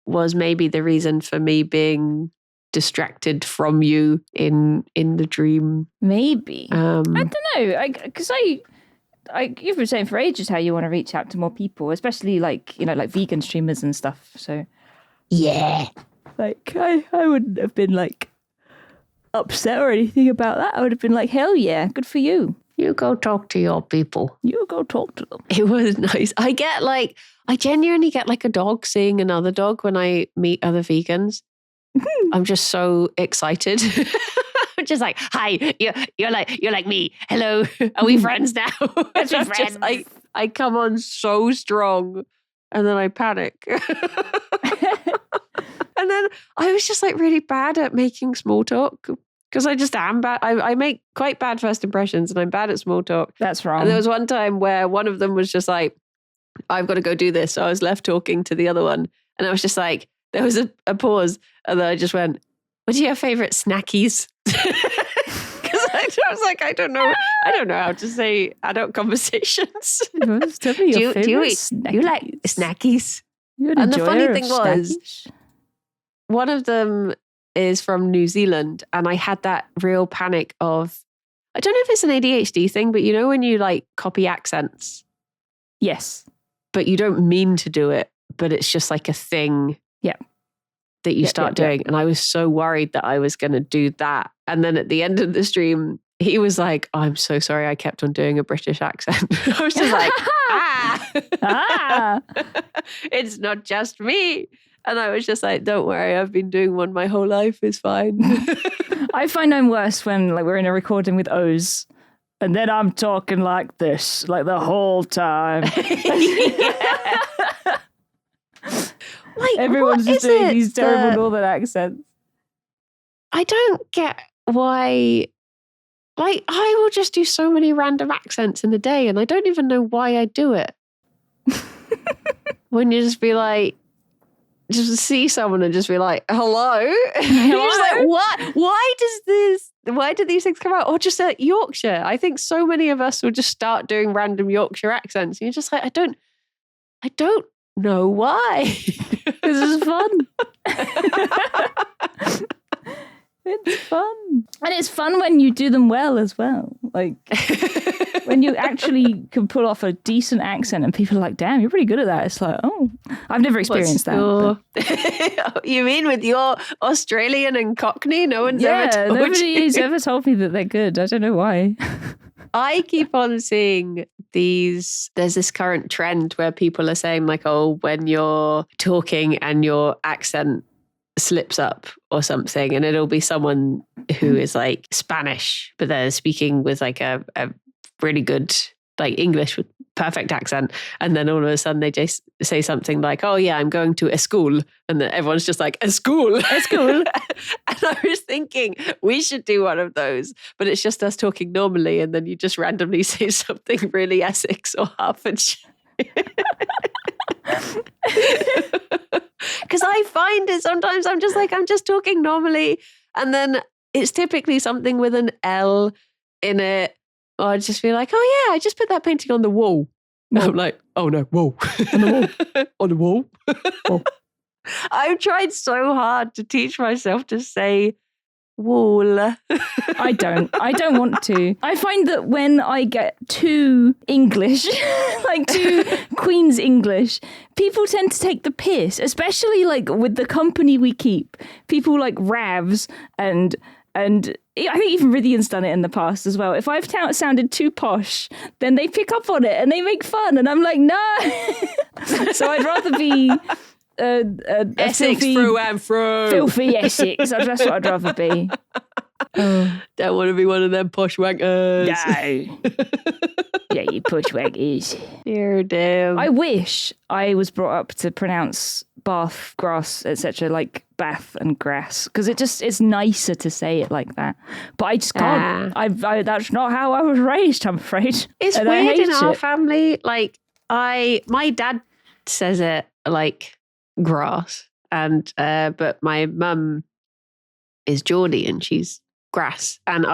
was maybe the reason for me being distracted from you in the dream. Maybe. I don't know. Because you've been saying for ages how you want to reach out to more people, especially like vegan streamers and stuff. So yeah, like I wouldn't have been like upset or anything about that. I would have been like, hell yeah, good for you. You go talk to your people. You go talk to them. It was nice. I genuinely get like a dog seeing another dog when I meet other vegans. I'm just so excited. I'm just like, hi, you're like me. Hello, are we friends now? Let's be friends. I come on so strong, and then I panic. And then I was just like really bad at making small talk because I just am bad. I make quite bad first impressions, and I'm bad at small talk. That's wrong. And there was one time where one of them was just like, I've got to go do this. So I was left talking to the other one, and I was just like, there was a pause, and then I just went, what are your favorite snackies? Because I was like, I don't know how to say adult conversations. Do you like snackies? And the funny thing was, one of them is from New Zealand, and I had that real panic of, I don't know if it's an ADHD thing, but you know when you like copy accents? Yes. But you don't mean to do it, but it's just like a thing. Yeah. That you start doing. And I was so worried that I was going to do that. And then at the end of the stream, he was like, oh, I'm so sorry. I kept on doing a British accent. I was just like, it's not just me. And I was just like, don't worry. I've been doing one my whole life. It's fine. I find I'm worse when like we're in a recording with O's. And then I'm talking like this, like the whole time. Like, everyone's just doing these terrible northern accents. I don't get why. Like, I will just do so many random accents in a day, and I don't even know why I do it. When you just be like, just see someone and just be like, hello? You're just like, what? Why do these things come out? Or just Yorkshire. I think so many of us will just start doing random Yorkshire accents. And you're just like, I don't know why. This is fun. It's fun. And it's fun when you do them well as well. Like when you actually can pull off a decent accent and people are like, damn, you're pretty good at that. It's like, oh, I've never experienced that. You mean with your Australian and Cockney? No one's ever told nobody's ever told me that they're good. I don't know why. I keep on seeing there's this current trend where people are saying like, oh, when you're talking and your accent slips up or something, and it'll be someone who is like Spanish, but they're speaking with like a really good like English with perfect accent, and then all of a sudden they just say something like, oh yeah, I'm going to a school, and then everyone's just like, a school. And I was thinking we should do one of those, but it's just us talking normally, and then you just randomly say something really Essex or Hertfordshire. Because I find it sometimes I'm just talking normally, and then it's typically something with an L in it. Or I'd just be like, oh yeah, I just put that painting on the wall. No, I'm like, oh no, whoa. On the wall. On the wall. Whoa. I've tried so hard to teach myself to say wall. I don't want to. I find that when I get too English, like too Queen's English, people tend to take the piss, especially like with the company we keep. People like Ravs and I think even Rythian's done it in the past as well. If I've sounded too posh, then they pick up on it and they make fun. And I'm like, no. So I'd rather be Essex through and through. Filthy Essex. That's what I'd rather be. Don't want to be one of them posh wankers. No. Yeah, you push wankers. Dear damn. I wish I was brought up to pronounce bath, grass, etc. like bath and grass, because it's nicer to say it like that. But I just can't. That's not how I was raised, I'm afraid. It's and weird in our family. Like my dad says it like grass, and but my mum is Geordie and she's grass, and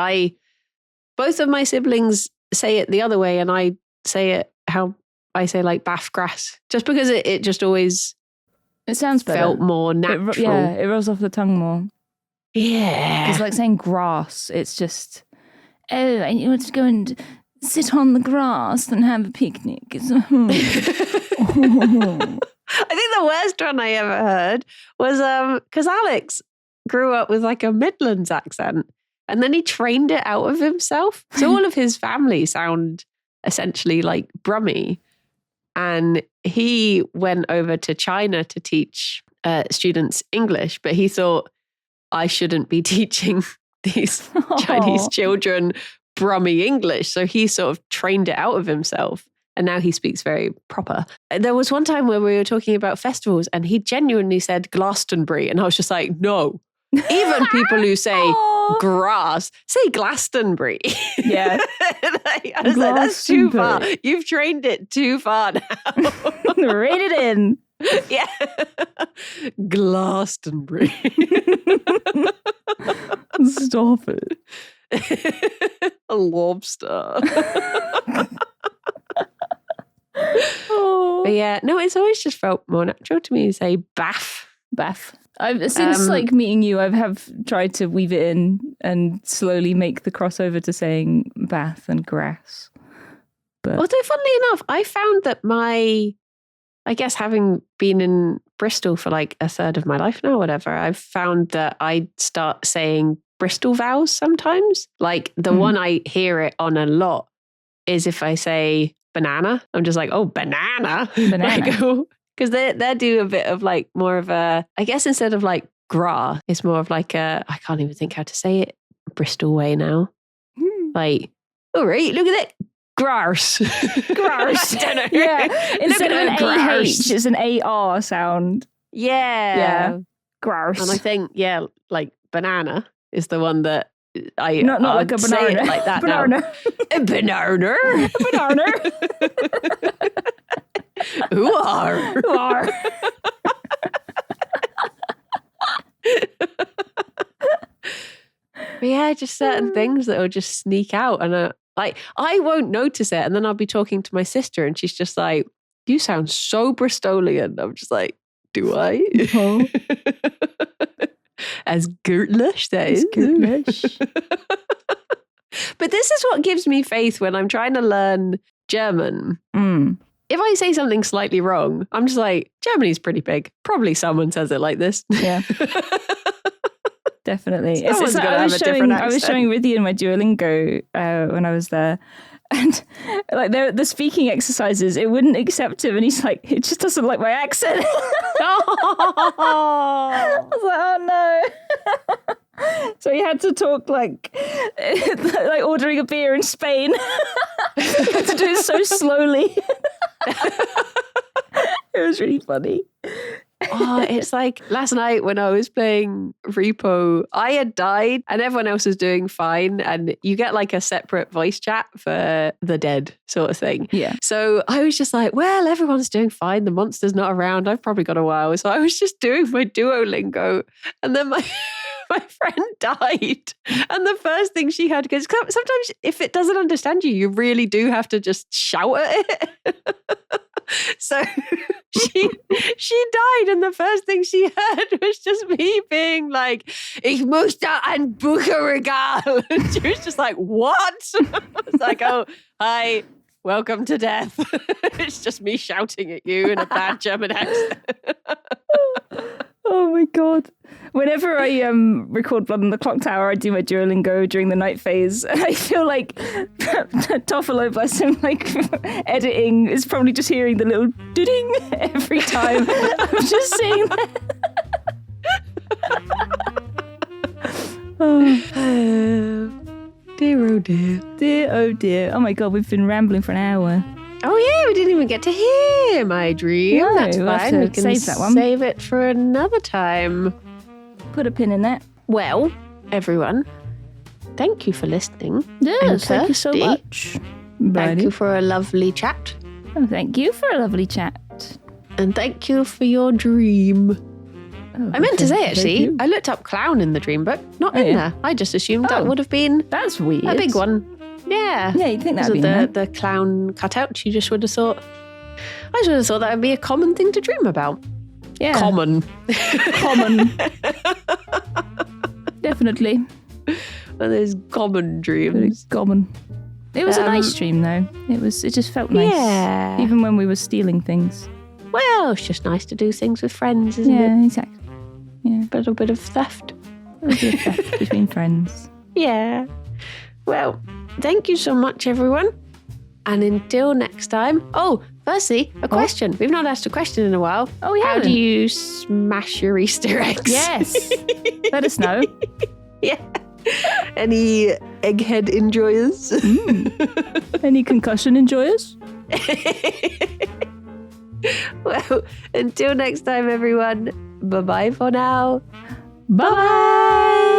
both of my siblings say it the other way, and I say it how I say like bath grass, just because it just always it sounds better. Felt more natural. It rolls off the tongue more. Yeah, it's like saying grass. It's just and you want to go and sit on the grass and have a picnic. I think the worst one I ever heard was because Alex grew up with like a Midlands accent, and then he trained it out of himself. So all of his family sound essentially like Brummy. And he went over to China to teach students English, but he thought, I shouldn't be teaching these Chinese children Brummy English. So he sort of trained it out of himself. And now he speaks very proper. There was one time where we were talking about festivals and he genuinely said Glastonbury. And I was just like, no. Even people who say grass say Glastonbury. Yeah. I was like, that's too far. You've trained it too far now. Read it in. Yeah. Glastonbury. Stop it. A lobster. But yeah, no, it's always just felt more natural to me to say bath. Since like meeting you, I have tried to weave it in and slowly make the crossover to saying bath and grass. But although funnily enough, I found that I guess having been in Bristol for like a third of my life now, whatever, I've found that I start saying Bristol vowels sometimes. Like the one I hear it on a lot is if I say banana, I'm just like, oh, banana. Because they do a bit of like more of a, I guess instead of like gra, it's more of like a, I can't even think how to say it, Bristol way now. Like, all right, look at that. Grars. Grars. I don't know. Yeah. Instead of an AH, it's an AR sound. Yeah. Grars. And I think, like banana is the one that I not like a banana. Say it like that banana. Now. A banana. A banana. Who are? But yeah, just certain things that will just sneak out, and I won't notice it, and then I'll be talking to my sister, and she's just like, "You sound so Bristolian." I'm just like, "Do I?" Oh. As Gertlish, that is. Gertlish. But this is what gives me faith when I'm trying to learn German. If I say something slightly wrong, I'm just like, Germany's pretty big. Probably someone says it like this. Yeah. Definitely. I was showing Rythian my Duolingo when I was there. And like the speaking exercises, it wouldn't accept him. And he's like, it just doesn't like my accent. I was like, oh no. So he had to talk like ordering a beer in Spain. He had to do it so slowly. It was really funny. It's like last night when I was playing Repo, I had died and everyone else was doing fine. And you get like a separate voice chat for the dead sort of thing. Yeah. So I was just like, well, everyone's doing fine. The monster's not around. I've probably got a while. So I was just doing my Duolingo. And then my my friend died. And the first thing she had, because sometimes if it doesn't understand you, you really do have to just shout at it. So she died, and the first thing she heard was just me being like, "Ich möchte ein Bücherregal." And she was just like, "What?" I was like, "Oh, hi, welcome to death." It's just me shouting at you in a bad German accent. Oh my God. Whenever I record Blood on the Clock Tower, I do my Duolingo during the night phase. And I feel like Toffolo, bless him, like editing is probably just hearing the little ding every time. I'm just saying that. Oh, dear, oh dear. Dear, oh dear. Oh my God, we've been rambling for an hour. Oh yeah, we didn't even get to hear my dream. No, that's we'll have fine. to We can save that one. Save it for another time. Put a pin in that. Well, everyone, thank you for listening. Yes, thank you so Kirsty, much. Thank you for a lovely chat. Oh, thank you for a lovely chat. And thank you for your dream. Oh, I meant to say, thank actually, you. I looked up clown in the dream book. Not in there. I just assumed that Oh. would have been That's weird. a big one. Yeah. Yeah, you'd think that'd be the, nice. the clown cutout. You just would have thought. I just would have thought that would be a common thing to dream about. Yeah. Common. Common. Definitely. One of those common Very dreams. common. It was a nice dream though. It just felt nice. Yeah. Even when we were stealing things. Well, it's just nice to do things with friends, isn't Yeah, it? exactly. Yeah. A little bit of theft. A little bit of theft between friends. Yeah. Well, thank you so much, everyone. And until next time. Oh, firstly, a question. We've not asked a question in a while. Oh, we How haven't. do you smash your Easter eggs? Yes. Let us know. Yeah. Any egghead enjoyers? Any concussion enjoyers? Well, until next time, everyone. Bye-bye for now. Bye.